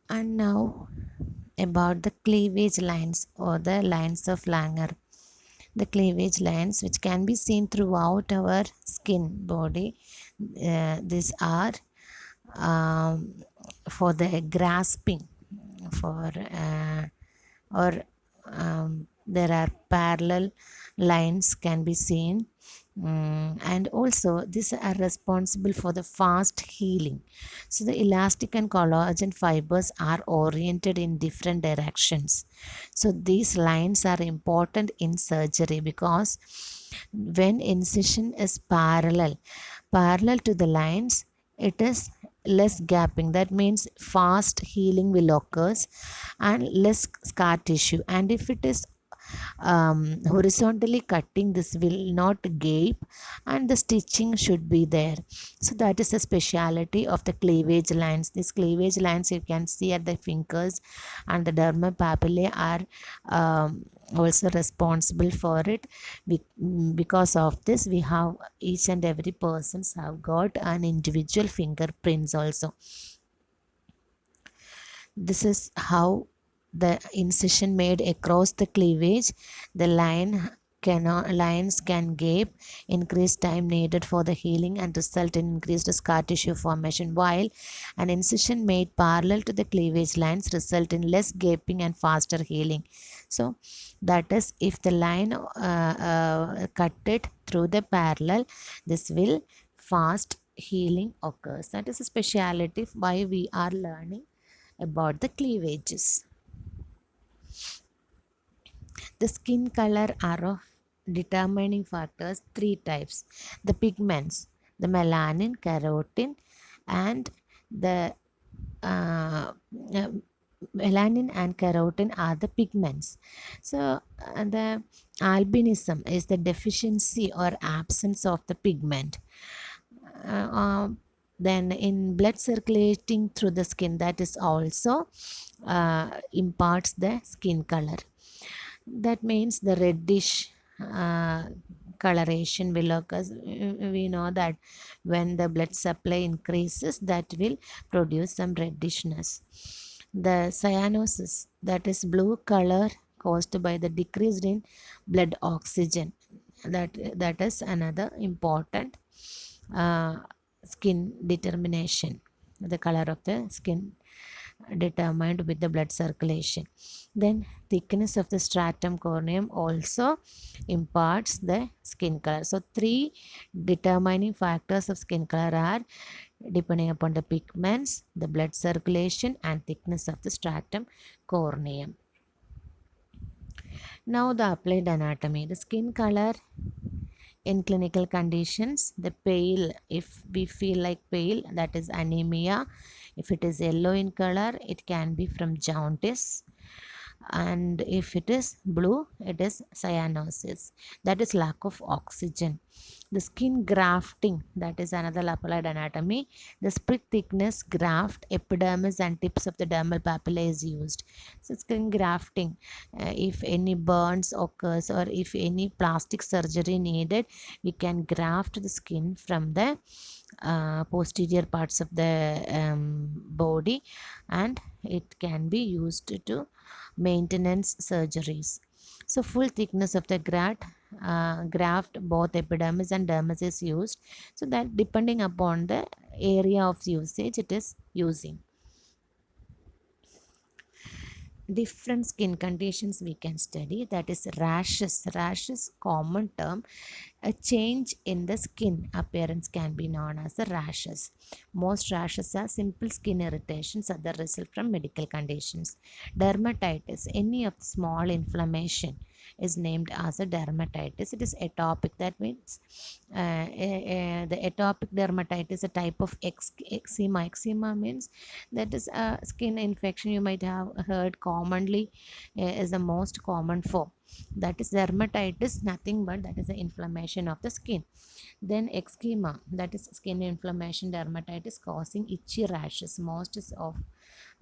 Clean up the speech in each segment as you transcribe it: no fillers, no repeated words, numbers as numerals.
And now about the cleavage lines or the lines of Langer. The cleavage lines, which can be seen throughout our skin body, these are um, for the grasping, for or there are parallel lines can be seen. And also these are responsible for the fast healing. So the elastic and collagen fibers are oriented in different directions. So these lines are important in surgery because when incision is parallel to the lines, it is less gapping. That means fast healing will occurs and less scar tissue. And if it is horizontally cutting, this will not gape and the stitching should be there. So that is the speciality of the cleavage lines. These cleavage lines you can see at the fingers and the dermal papillae are also responsible for it. Because of this, we have each and every persons have got an individual fingerprints also. This is how the incision made across the cleavage. The lines can gape, increase time needed for the healing and result in increased scar tissue formation, while an incision made parallel to the cleavage lines result in less gaping and faster healing. So that is, if the line cut it through the parallel, this will fast healing occurs. That is a speciality why we are learning about the cleavages. The skin color are of determining factors three types: the pigments, the melanin, keratin, and the uh, uh, melanin and keratin are the pigments. So the albinism is the deficiency or absence of the pigment. uh, um, then in blood circulating through the skin, that is also imparts the skin color. That means the reddish coloration will occur. We know that when the blood supply increases, that will produce some reddishness. The cyanosis, that is blue color caused by the decrease in blood oxygen. That is another important uh, skin determination. The color of the skin determined with the blood circulation. Then thickness of the stratum corneum also imparts the skin color. So three determining factors of skin color are depending upon the pigments, the blood circulation, and thickness of the stratum corneum. Now the applied anatomy. The skin color in clinical conditions, the pale, if we feel like pale, that is anemia. If it is yellow in color, it can be from jaundice. And if it is blue, it is cyanosis, that is lack of oxygen. The skin grafting, that is another applied anatomy. The split thickness graft epidermis and tips of the dermal papillae is used. So skin grafting, if any burns occurs or if any plastic surgery needed, we can graft the skin from the posterior parts of the body, and it can be used to maintenance surgeries. So full thickness of the graft, both epidermis and dermis is used. So that depending upon the area of usage, it is using. Different skin conditions we can study, that is rashes common term. A change in the skin appearance can be known as the rashes. Most rashes are simple skin irritations that result from medical conditions. Dermatitis, any of the small inflammation is named as a dermatitis. It is atopic. That means the atopic dermatitis, a type of eczema. Eczema means that is a skin infection you might have heard commonly, is the most common form. That is dermatitis, nothing but that is the inflammation of the skin. Then eczema, that is skin inflammation, dermatitis causing itchy rashes. Most is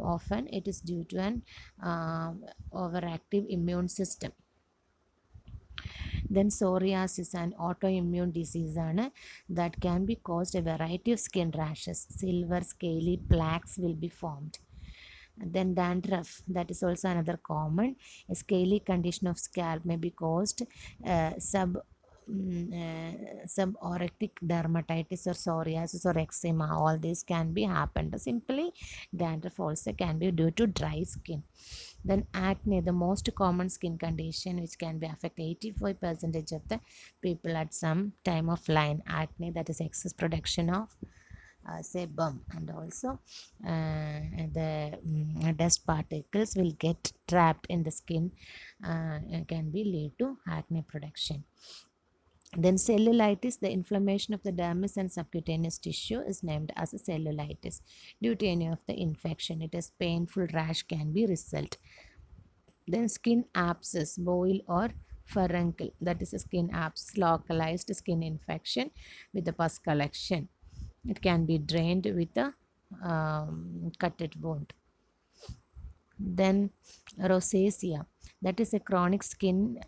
often it is due to an overactive immune system. Then psoriasis, an autoimmune disease that can be caused a variety of skin rashes. Silver scaly plaques will be formed. Then dandruff, that is also another common. A scaly condition of scalp may be caused suborectic dermatitis or psoriasis or eczema. All these can be happened. Simply, dandruff also can be due to dry skin. Then acne, the most common skin condition which can be affect 85% of the people at some time of line. Acne, that is excess production of sebum, and also the dust particles will get trapped in the skin, can be lead to acne production. Then cellulitis, the inflammation of the dermis and subcutaneous tissue is named as a cellulitis. Due to any of the infection, it is painful rash can be result. Then skin abscess, boil or furuncle, that is a skin abscess, localized skin infection with the pus collection. It can be drained with a cutted wound. Then rosacea, that is a chronic skin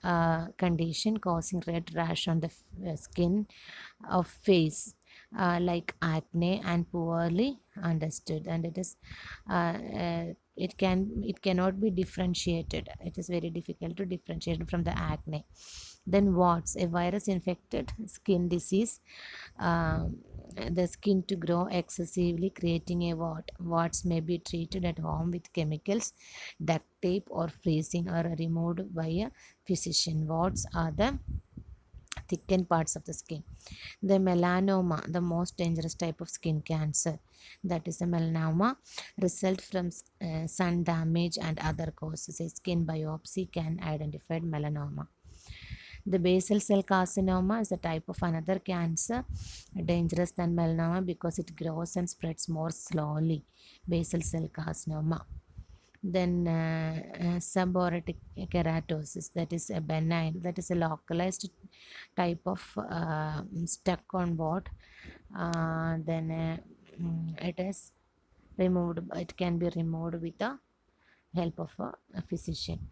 condition causing red rash on the skin of face, like acne, and poorly understood, and it cannot be differentiated. It is very difficult to differentiate from the acne. Then warts, a virus infected skin disease, the skin to grow excessively, creating a wart. Warts may be treated at home with chemicals, duct tape, or freezing, or removed by a physician. Warts are the thickened parts of the skin. The melanoma, the most dangerous type of skin cancer, that is a melanoma, result from sun damage and other causes. A skin biopsy can identify melanoma. The basal cell carcinoma is a type of another cancer, dangerous than melanoma because it grows and spreads more slowly. Basal cell carcinoma. Then seborrheic keratosis, that is a benign, that is a localized type of stuck on wart. It is removed, it can be removed with the help of a physician.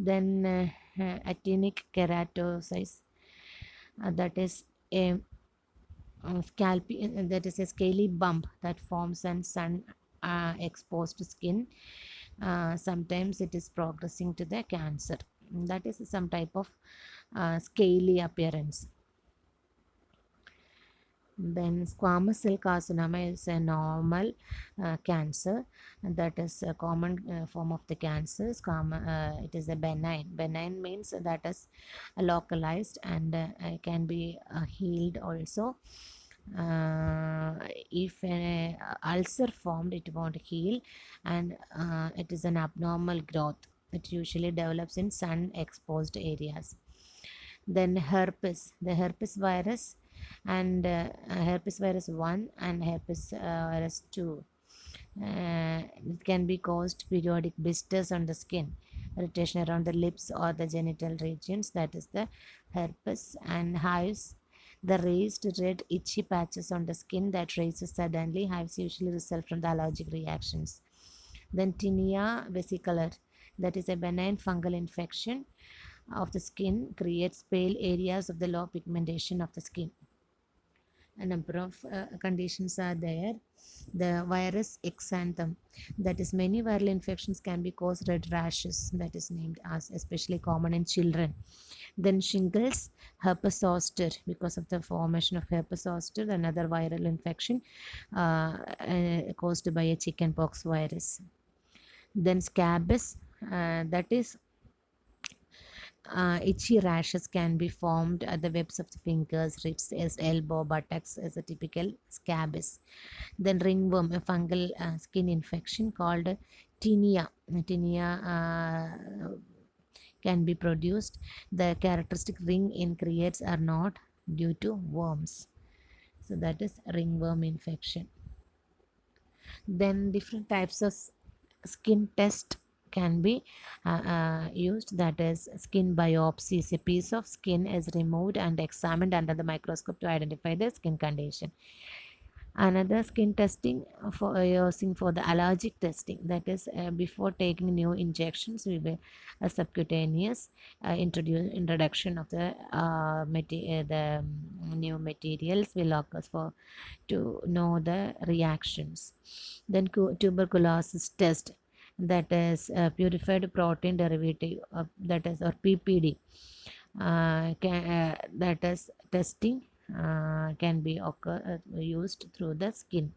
Then actinic keratosis, that is a that is a scaly bump that forms on sun exposed skin. Sometimes it is progressing to the cancer. That is some type of scaly appearance. Then squamous cell carcinoma is a normal cancer, and that is a common form of the cancer. It is a benign. Benign means that is localized and can be healed also. If an ulcer formed, it won't heal, and it is an abnormal growth. It usually develops in sun exposed areas. Then herpes, the herpes virus, and herpes virus 1 and herpes virus 2, it can be caused periodic blisters on the skin, irritation around the lips or the genital regions, that is the herpes. And hives, the raised red itchy patches on the skin that raises suddenly. Hives usually result from the allergic reactions. Then tinea vesicolor, that is a benign fungal infection of the skin, creates pale areas of the low pigmentation of the skin. A number of conditions are there. The virus exanthem, that is many viral infections can be cause red rashes, that is named as especially common in children. Then shingles, herpes zoster, because of the formation of herpes zoster, another viral infection caused by a chickenpox virus. Then scabies, that is itchy rashes can be formed at the webs of the fingers, wrists, as elbow, buttocks as a typical scabies. Then ringworm, a fungal skin infection called tinea. Tinea can be produced. The characteristic ring in creates are not due to worms. So that is ringworm infection. Then different types of skin test can be used, that is skin biopsies. A piece of skin is removed and examined under the microscope to identify the skin condition. Another skin testing for using for the allergic testing, that is before taking new injections, we will a subcutaneous introduction of the new materials will occur for to know the reactions. Then tuberculosis test, that is purified protein derivative, that is, or PPD, that is testing can be used through the skin.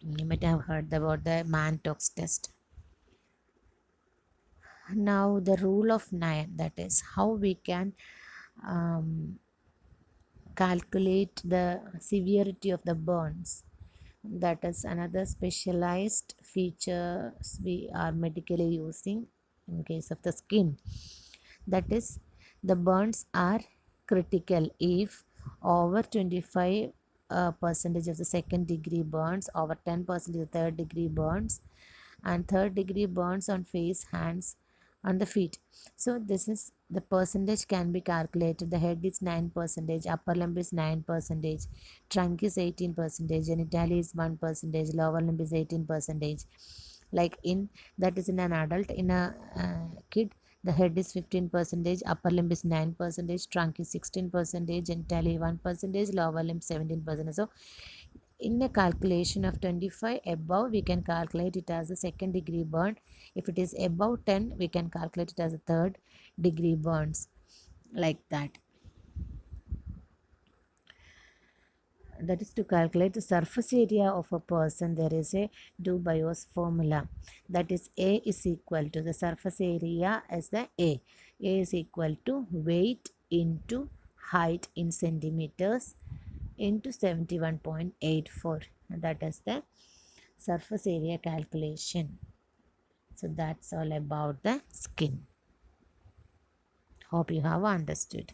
You might have heard about the Mantox test. Now the rule of 9, that is how we can um, calculate the severity of the burns. That is another specialized features we are medically using in case of the skin. That is, the burns are critical if over 25 percentage of the second degree burns, over 10% of the third degree burns, and third degree burns on face, hands, on the feet. So this is the percentage can be calculated. The head is 9 percentage, upper limb is 9 percentage, trunk is 18 percentage, genitalia is 1 percentage, lower limb is 18 percentage. Like in that is in an adult. In a kid, the head is 15 percentage, upper limb is 9 percentage, trunk is 16 percentage, genitalia 1 percentage, lower limb 17 percentage. So in a calculation of 25 above, we can calculate it as a second degree burn. If it is above 10, we can calculate it as a third degree burns, like that. That is to calculate the surface area of a person. There is a Dubio's formula. That is A is equal to the surface area as the A. A is equal to weight into height in centimeters into 71.84. That is the surface area calculation. So that's all about the skin. Hope you have understood.